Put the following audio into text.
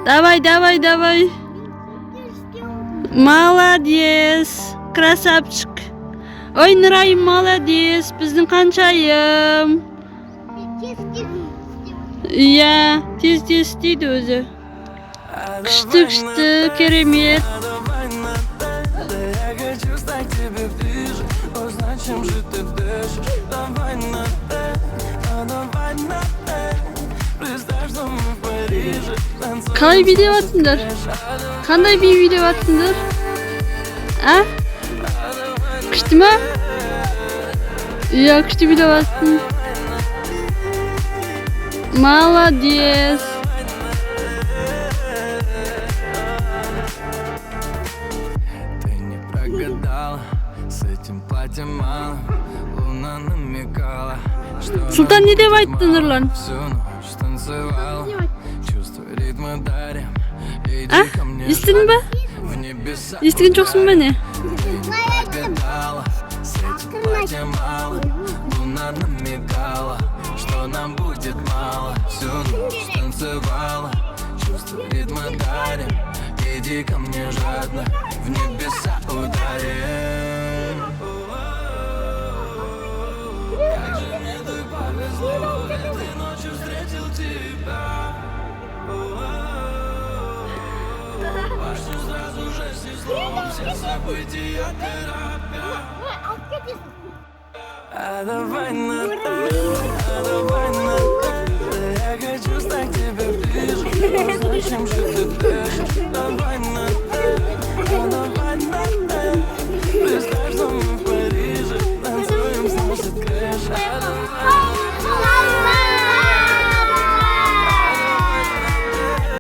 Давай, давай, давай. Молодец. Красавчик. Ой, Нұрайым, молодец. Біздің қаншайым. Иә, тез-тез істейді өзі. Күшті, керемет. Қалай видео атсыңдар? Қандай видео атсыңдар? А? Күшті ма? Иә, күшті видео аттың. Молодец. Ты не прогадала, с этим платьем мало. Луна намекала, что Султан не деп айтты, Нұрлан? всю ночь танцевала. Чувствуй ритмы дарим. А? Естідің ба? В небеса Естіген жоқсың ба не? прогадала, с этим платьем мало. Луна намекала, что нам будет мало. Всю ночь танцевала, чувствуй ритмы дарим. Иди ко мне жадно, в небеса ударим. Как же мне так повезло, этой ночью встретил тебя. Башню сразу же снесло, все события торопя. А давай на то, а давай на то. Я хочу стать тебе ближе, но зачем же ты